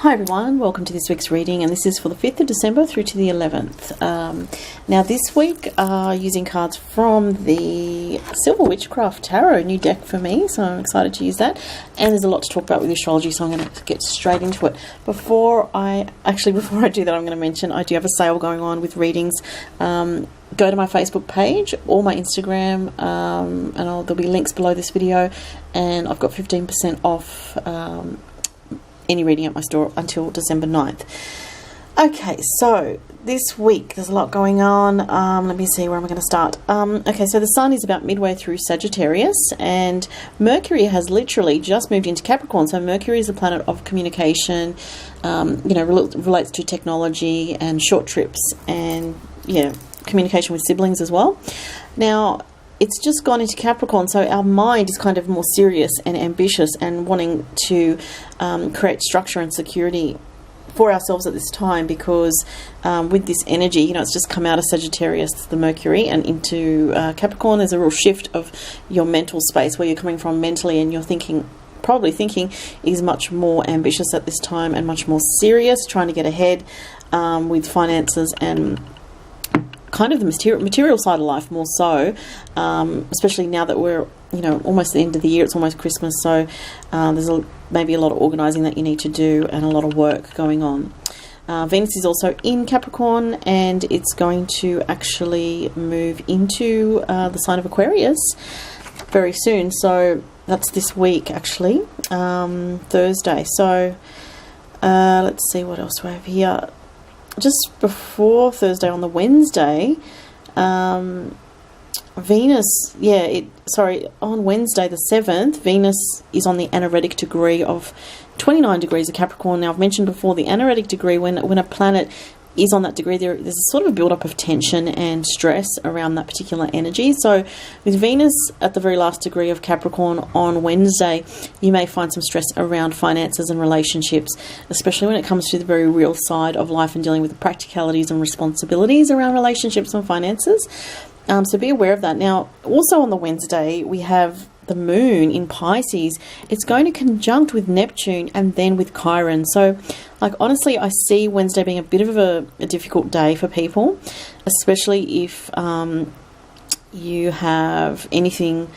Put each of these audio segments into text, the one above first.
Hi everyone, welcome to this week's reading, and this is for the 5th of December through to the 11th. Now this week, using cards from the Silver Witchcraft Tarot, new deck for me, so I'm excited to use that. And there's a lot to talk about with astrology, so I'm going to get straight into it. Before I do that, I'm going to mention I do have a sale going on with readings. Go to my Facebook page or my Instagram, and there'll be links below this video, and I've got 15% off any reading at my store until December 9th. Okay, so this week there's a lot going on. Let me see, where am I going to start? Okay, so the sun is about midway through Sagittarius, and Mercury has literally just moved into Capricorn. So Mercury is the planet of communication, relates to technology and short trips, and communication with siblings as well. Now it's just gone into Capricorn, so our mind is kind of more serious and ambitious and wanting to create structure and security for ourselves at this time, because with this energy, it's just come out of Sagittarius, the Mercury, and into Capricorn. There's a real shift of your mental space, where you're coming from mentally, and you're probably thinking is much more ambitious at this time and much more serious, trying to get ahead with finances and kind of the material side of life more so, especially now that we're almost at the end of the year. It's almost Christmas, so there's maybe a lot of organising that you need to do and a lot of work going on. Venus is also in Capricorn, and it's going to actually move into the sign of Aquarius very soon. So that's this week, actually, Thursday. So let's see, what else do I have here? Just before Thursday, on the Wednesday, Venus, on Wednesday the 7th, Venus is on the anaretic degree of 29 degrees of Capricorn. Now, I've mentioned before, the anaretic degree, when a planet is on that degree, there's a sort of a build-up of tension and stress around that particular energy. So with Venus at the very last degree of Capricorn on Wednesday, you may find some stress around finances and relationships, especially when it comes to the very real side of life and dealing with the practicalities and responsibilities around relationships and finances. So be aware of that. Now, also on the Wednesday, we have the moon in Pisces. It's going to conjunct with Neptune and then with Chiron. So, honestly, I see Wednesday being a bit of a difficult day for people, especially if you have anything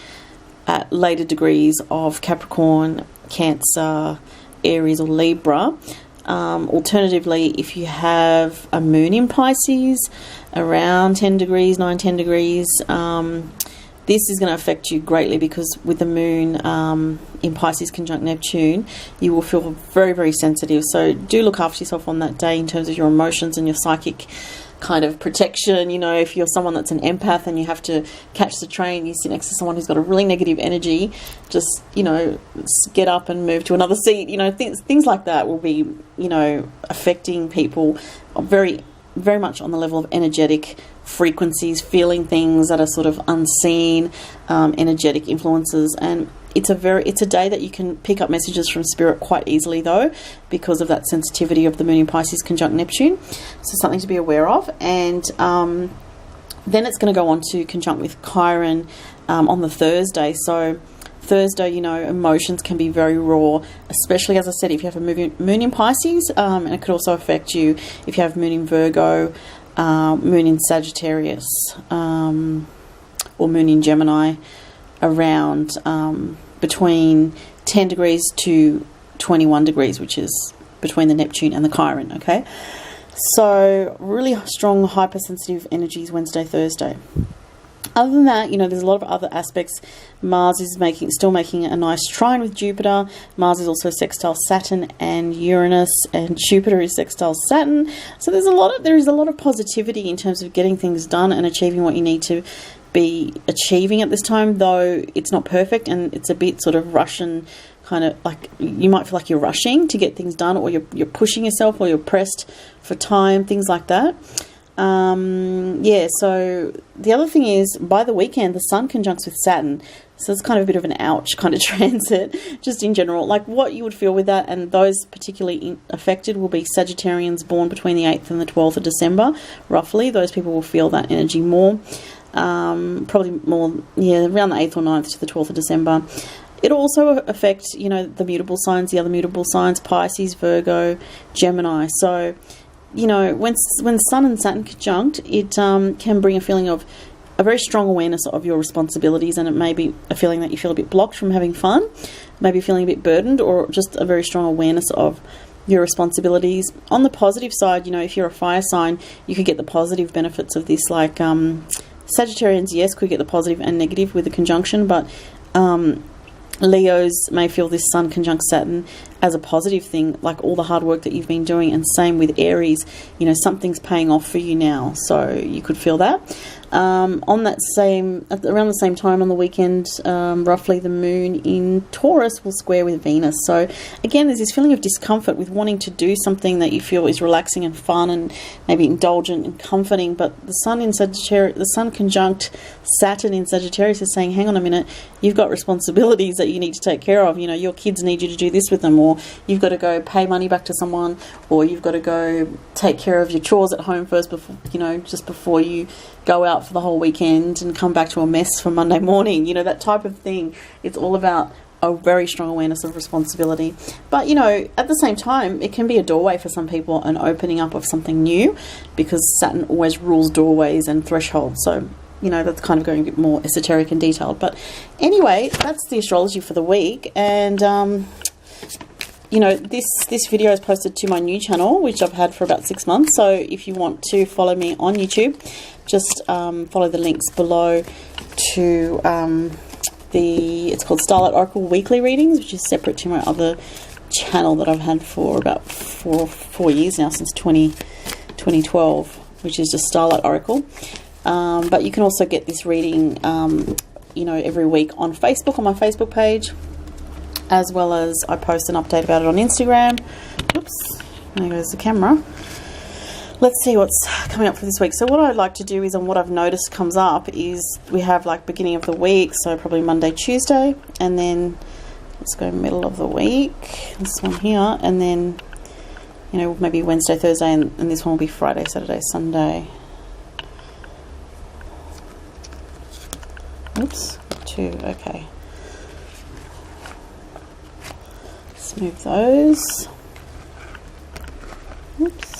at later degrees of Capricorn, Cancer, Aries or Libra. Alternatively, if you have a moon in Pisces around 10 degrees, 9-10 degrees, this is going to affect you greatly, because with the moon in Pisces conjunct Neptune, you will feel very, very sensitive. So do look after yourself on that day in terms of your emotions and your psychic kind of protection. If you're someone that's an empath and you have to catch the train, you sit next to someone who's got a really negative energy, just, get up and move to another seat. Things like that will be, affecting people very, very much on the level of energetic frequencies, feeling things that are sort of unseen, energetic influences. And it's a day that you can pick up messages from spirit quite easily, though, because of that sensitivity of the moon in Pisces conjunct Neptune. So something to be aware of. And then it's going to go on to conjunct with Chiron on the Thursday. So Thursday, emotions can be very raw, especially, as I said, if you have a moon in Pisces, and it could also affect you if you have moon in Virgo, moon in Sagittarius, or moon in Gemini, around between 10 degrees to 21 degrees, which is between the Neptune and the Chiron, okay? So really strong hypersensitive energies Wednesday, Thursday. Other than that, there's a lot of other aspects. Mars is still making a nice trine with Jupiter. Mars is also sextile Saturn and Uranus, and Jupiter is sextile Saturn. So there is a lot of positivity in terms of getting things done and achieving what you need to be achieving at this time, though it's not perfect and it's a bit sort of Russian, kind of like you might feel like you're rushing to get things done, or you're pushing yourself, or you're pressed for time, things like that. So the other thing is, by the weekend, the sun conjuncts with Saturn. So it's kind of a bit of an ouch kind of transit, just in general. Like what you would feel with that, and those particularly affected will be Sagittarians born between the 8th and the 12th of December, roughly. Those people will feel that energy more. Probably more, around the 8th or 9th to the 12th of December. It'll also affect, you know, the mutable signs, the other mutable signs, Pisces, Virgo, Gemini. So, you know, when Sun and Saturn conjunct, it can bring a feeling of a very strong awareness of your responsibilities, and it may be a feeling that you feel a bit blocked from having fun, maybe feeling a bit burdened, or just a very strong awareness of your responsibilities. On the positive side, you know, if you're a fire sign, you could get the positive benefits of this, like Sagittarians, yes, could get the positive and negative with the conjunction, but Leos may feel this Sun conjunct Saturn as a positive thing, like all the hard work that you've been doing. And same with Aries, you know, something's paying off for you now, so you could feel that. On that around the same time on the weekend, roughly, the moon in Taurus will square with Venus. So again, there's this feeling of discomfort with wanting to do something that you feel is relaxing and fun and maybe indulgent and comforting, but the Sun in Sagittarius, the Sun conjunct Saturn in Sagittarius is saying, hang on a minute, you've got responsibilities that you need to take care of. You know, your kids need you to do this with them, or you've got to go pay money back to someone, or you've got to go take care of your chores at home first before, you know, just before you go out for the whole weekend and come back to a mess for Monday morning, you know, that type of thing. It's all about a very strong awareness of responsibility. But, you know, at the same time, it can be a doorway for some people, an opening up of something new, because Saturn always rules doorways and thresholds. So, you know, that's kind of going a bit more esoteric and detailed. But anyway, that's the astrology for the week. And, you know, this video is posted to my new channel, which I've had for about 6 months. So if you want to follow me on YouTube, just follow the links below to it's called Starlight Oracle Weekly Readings, which is separate to my other channel that I've had for about four years now, since 2012, which is just Starlight Oracle. But you can also get this reading, you know, every week on Facebook, on my Facebook page, as well as I post an update about it on Instagram. Oops, there goes the camera. Let's see what's coming up for this week. So what I'd like to do is, and what I've noticed comes up, is we have like beginning of the week, so probably Monday, Tuesday, and then let's go middle of the week, this one here, and then, you know, maybe Wednesday, Thursday, and this one will be Friday, Saturday, Sunday. Oops, 2, okay. Let's move those. Oops.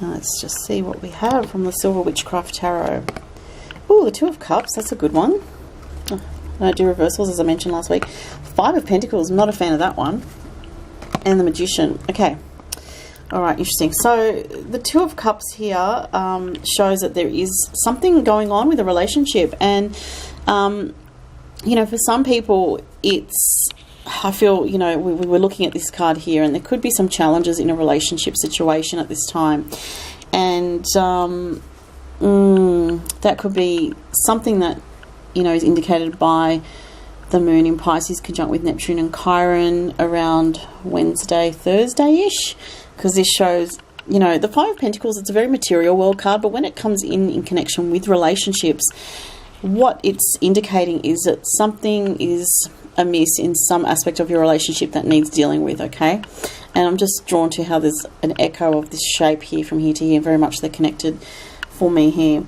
Now let's just see what we have from the Silver Witchcraft Tarot. Oh, the Two of Cups, that's a good one. Oh, I don't do reversals, as I mentioned last week. 5 of Pentacles, not a fan of that one. And the Magician. Okay. Alright, interesting. So the Two of Cups here shows that there is something going on with a relationship. And, you know, for some people, I feel, you know, we were looking at this card here, and there could be some challenges in a relationship situation at this time. And that could be something that, you know, is indicated by the moon in Pisces conjunct with Neptune and Chiron around Wednesday, Thursday-ish, because this shows, you know, the Five of Pentacles, it's a very material world card, but when it comes in connection with relationships, what it's indicating is that something is amiss in some aspect of your relationship that needs dealing with, okay? And I'm just drawn to how there's an echo of this shape here from here to here. Very much they're connected for me here.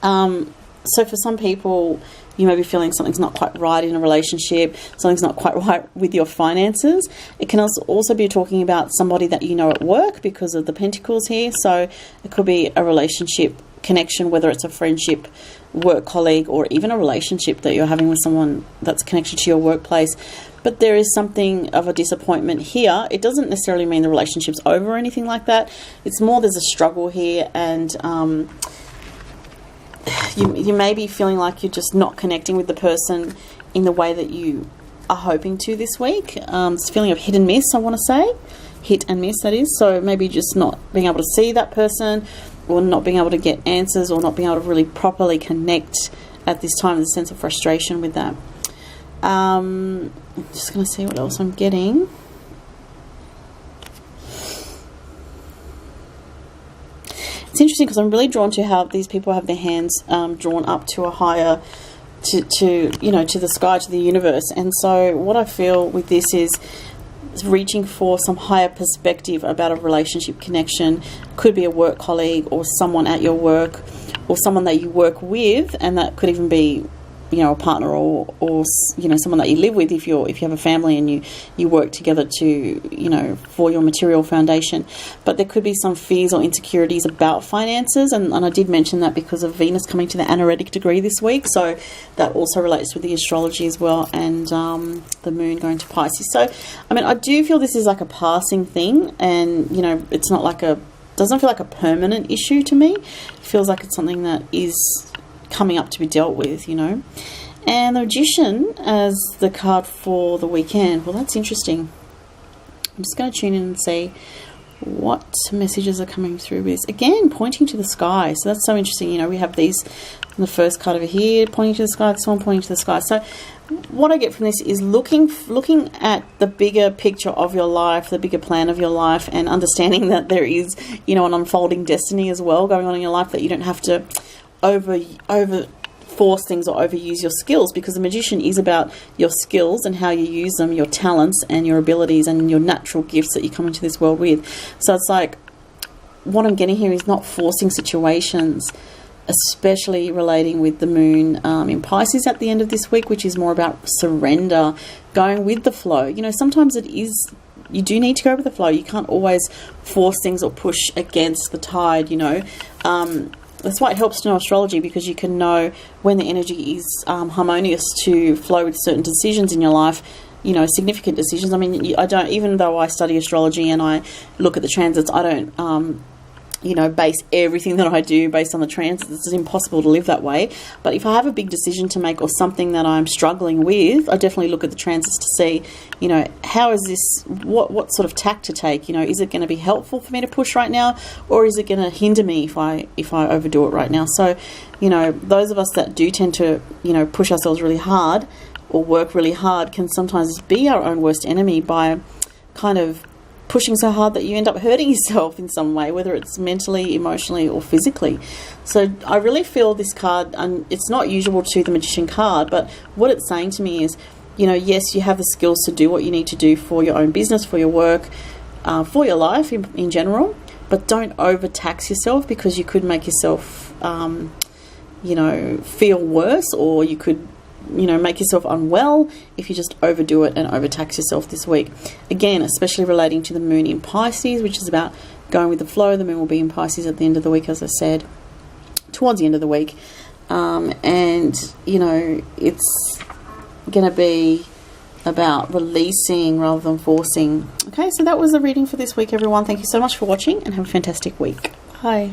So for some people, you may be feeling something's not quite right in a relationship, something's not quite right with your finances. It can also be talking about somebody that you know at work because of the Pentacles here. So it could be a relationship connection, whether it's a friendship, work colleague, or even a relationship that you're having with someone that's connected to your workplace. But there is something of a disappointment here. It doesn't necessarily mean the relationship's over or anything like that. It's more there's a struggle here, and you may be feeling like you're just not connecting with the person in the way that you are hoping to this week. It's a feeling of hit and miss, I want to say. Hit and miss, that is. So maybe just not being able to see that person, or not being able to get answers, or not being able to really properly connect at this time. There's a sense of frustration with that. I'm just going to see what else I'm getting. It's interesting because I'm really drawn to how these people have their hands drawn up to a higher, to you know, to the sky, to the universe. And so what I feel with this is reaching for some higher perspective about a relationship connection. Could be a work colleague, or someone at your work, or someone that you work with, and that could even be you know, a partner or you know, someone that you live with, if you have a family and you work together to, you know, for your material foundation. But there could be some fears or insecurities about finances, and I did mention that because of Venus coming to the anaretic degree this week, so that also relates with the astrology as well, and the moon going to Pisces. So I mean, I do feel this is like a passing thing, and you know, it's not like doesn't feel like a permanent issue to me. It feels like it's something that is coming up to be dealt with, you know. And the Magician as the card for the weekend. Well, that's interesting. I'm just going to tune in and see what messages are coming through with this. Again, pointing to the sky. So that's so interesting. You know, we have these, the first card over here pointing to the sky, this one pointing to the sky. So what I get from this is looking at the bigger picture of your life, the bigger plan of your life, and understanding that there is, you know, an unfolding destiny as well going on in your life, that you don't have to over force things or overuse your skills, because the Magician is about your skills and how you use them, your talents and your abilities and your natural gifts that you come into this world with. So it's like, what I'm getting here is not forcing situations, especially relating with the moon in Pisces at the end of this week, which is more about surrender, going with the flow. You know, sometimes it is, you do need to go with the flow. You can't always force things or push against the tide, you know. That's why it helps to know astrology, because you can know when the energy is harmonious to flow with certain decisions in your life, you know, significant decisions. I mean, I don't, even though I study astrology and I look at the transits, I don't, you know, base everything that I do based on the transits. It's impossible to live that way. But if I have a big decision to make or something that I'm struggling with, I definitely look at the transits to see, you know, how is this, what sort of tack to take? You know, is it going to be helpful for me to push right now, or is it going to hinder me if I overdo it right now? So, you know, those of us that do tend to, you know, push ourselves really hard or work really hard can sometimes be our own worst enemy by kind of pushing so hard that you end up hurting yourself in some way, whether it's mentally, emotionally, or physically. So I really feel this card, and it's not usual to the Magician card, but what it's saying to me is, you know, yes, you have the skills to do what you need to do for your own business, for your work, for your life in general, but don't overtax yourself, because you could make yourself, you know, feel worse, or you could, you know, make yourself unwell if you just overdo it and overtax yourself this week. Again, especially relating to the moon in Pisces, which is about going with the flow. The moon will be in Pisces at the end of the week, as I said, towards the end of the week. And, you know, it's going to be about releasing rather than forcing. Okay, so that was the reading for this week, everyone. Thank you so much for watching, and have a fantastic week. Bye.